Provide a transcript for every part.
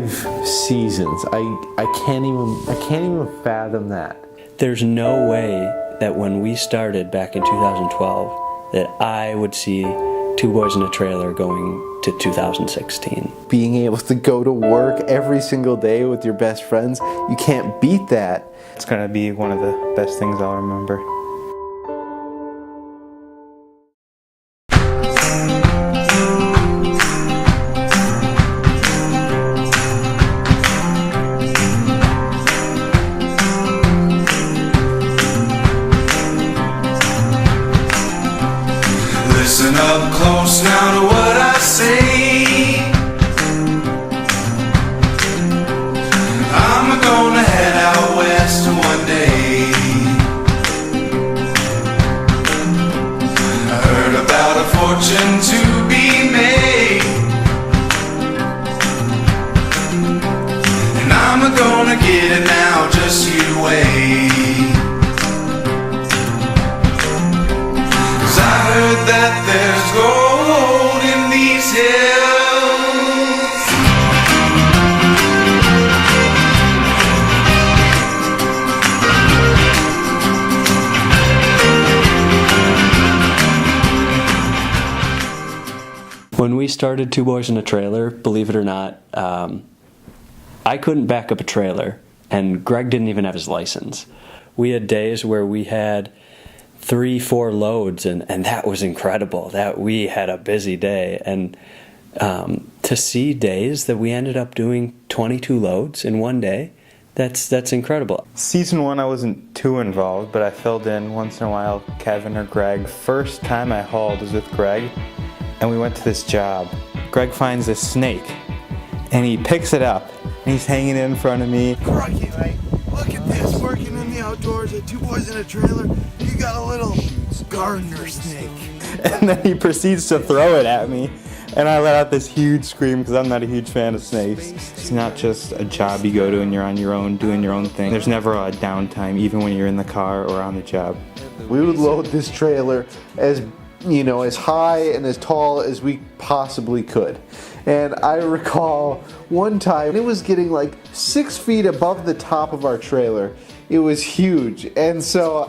5 seasons. I can't even fathom that. There's no way that when we started back in 2012 that I would see Two Boys in a Trailer going to 2016. Being able to go to work every single day with your best friends, you can't beat that. It's going to be one of the best things I'll remember. Listen up close now to what I say. I'm gonna head out west one day. I heard about a fortune to be made, and I'm gonna get it now, just you wait. I heard that there's gold in these hills. When we started Two Boys in a Trailer, believe it or not, I couldn't back up a trailer, and Greg didn't even have his license. We had days where we had 3-4 loads, and that was incredible. That we had a busy day, and to see days that we ended up doing 22 loads in one day, that's incredible. Season 1 I wasn't too involved, but I filled in once in a while, Kevin or Greg. First time I hauled was with Greg, and we went to this job. Greg finds this snake, and he picks it up, and he's hanging it in front of me. Crikey, mate. Look at this, working in the outdoors at Two Boys in a Trailer. You got a little gardener snake. And then he proceeds to throw it at me, and I let out this huge scream because I'm not a huge fan of snakes. It's not just a job you go to and you're on your own doing your own thing. There's never a downtime, even when you're in the car or on the job. We would load this trailer as high and as tall as we possibly could. And I recall one time it was getting like 6 feet above the top of our trailer. It was huge. And so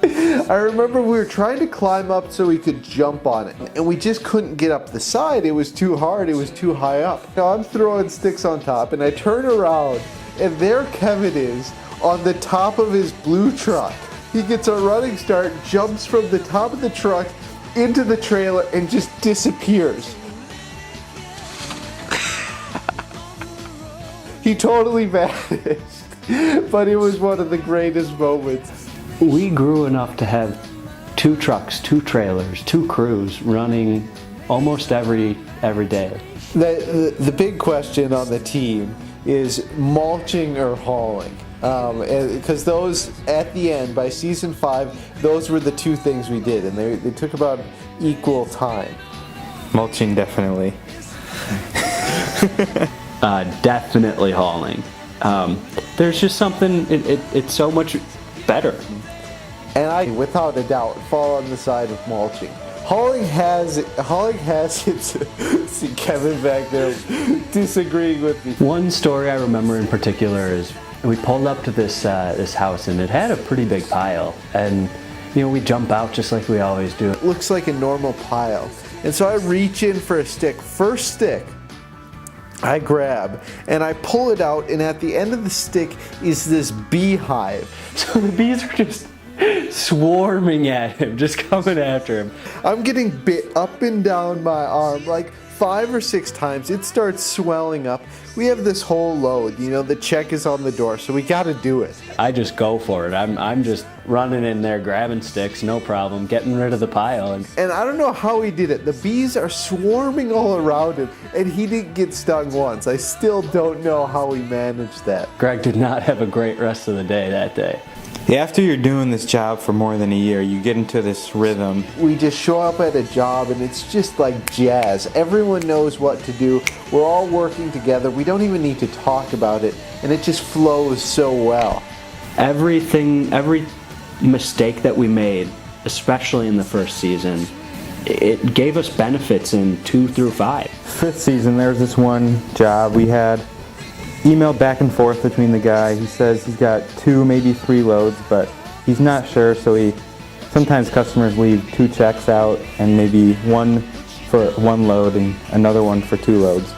I remember we were trying to climb up so we could jump on it, and we just couldn't get up the side. It was too hard. It was too high up. Now I'm throwing sticks on top, and I turn around, and there Kevin is on the top of his blue truck. He gets a running start, jumps from the top of the truck into the trailer, and just disappears. He totally vanished, but it was one of the greatest moments. We grew enough to have 2 trucks, 2 trailers, 2 crews running almost every day. The big question on the team is mulching or hauling. Because those, at the end, by season 5, those were the 2 things we did, and they took about equal time. Mulching, definitely. Definitely hauling. There's just something, it's so much better. And I, without a doubt, fall on the side of mulching. Hauling has its, see Kevin back there disagreeing with me. One story I remember in particular is we pulled up to this house, and it had a pretty big pile, and we jump out just like we always do. It looks like a normal pile, and so I reach in for a stick. First stick I grab, and I pull it out, and at the end of the stick is this beehive. So the bees are just swarming at him, just coming after him. I'm getting bit up and down my arm like 5 or 6 times. It starts swelling up. We have this whole load, the check is on the door, so we got to do it. I just go for it. I'm just running in there, grabbing sticks, no problem, getting rid of the pile. And I don't know how he did it. The bees are swarming all around him, and he didn't get stung once. I still don't know how he managed that. Greg did not have a great rest of the day that day. After you're doing this job for more than a year, you get into this rhythm. We just show up at a job, and it's just like jazz. Everyone knows what to do. We're all working together. We don't even need to talk about it, and it just flows so well. Every mistake that we made, especially in the first season, it gave us benefits in 2 through 5. Fifth season, there was this one job we had emailed back and forth between the guy. He says he's got 2, maybe 3 loads, but he's not sure, so sometimes customers leave 2 checks out and maybe one for 1 load and another one for 2 loads.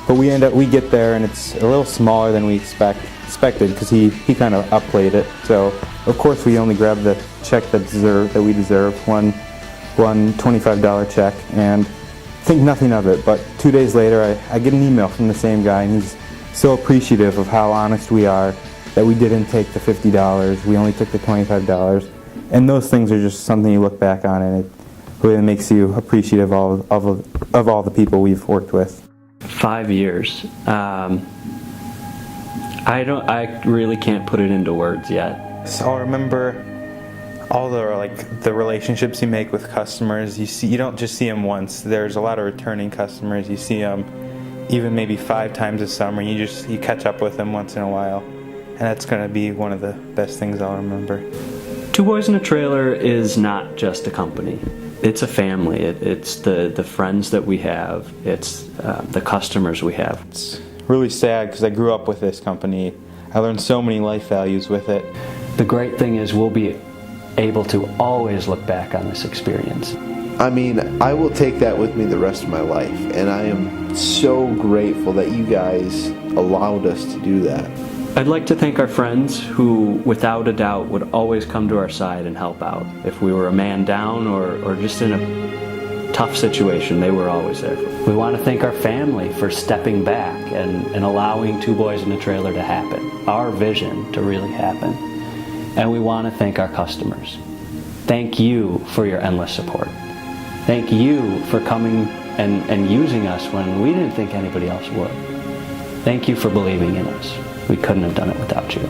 But we get there and it's a little smaller than we expected because he kind of upplayed it. So of course we only grabbed the check that we deserve, one $25 check, and think nothing of it. But 2 days later I get an email from the same guy, and he's so appreciative of how honest we are that we didn't take the $50, we only took the $25. And those things are just something you look back on, and it really makes you appreciative of all the people we've worked with. 5 years. I really can't put it into words yet. So I remember all the relationships you make with customers. You don't just see them once. There's a lot of returning customers. You see them even maybe 5 times a summer. You catch up with them once in a while, and that's going to be one of the best things I'll remember. Two Boys in a Trailer is not just a company. It's a family. It's the friends that we have. It's the customers we have. It's really sad because I grew up with this company. I learned so many life values with it. The great thing is we'll be able to always look back on this experience. I mean, I will take that with me the rest of my life, and I am so grateful that you guys allowed us to do that. I'd like to thank our friends who, without a doubt, would always come to our side and help out. If we were a man down or just in a tough situation, they were always there. We want to thank our family for stepping back and allowing Two Boys in a Trailer to happen, our vision to really happen. And we want to thank our customers. Thank you for your endless support. Thank you for coming and using us when we didn't think anybody else would. Thank you for believing in us. We couldn't have done it without you.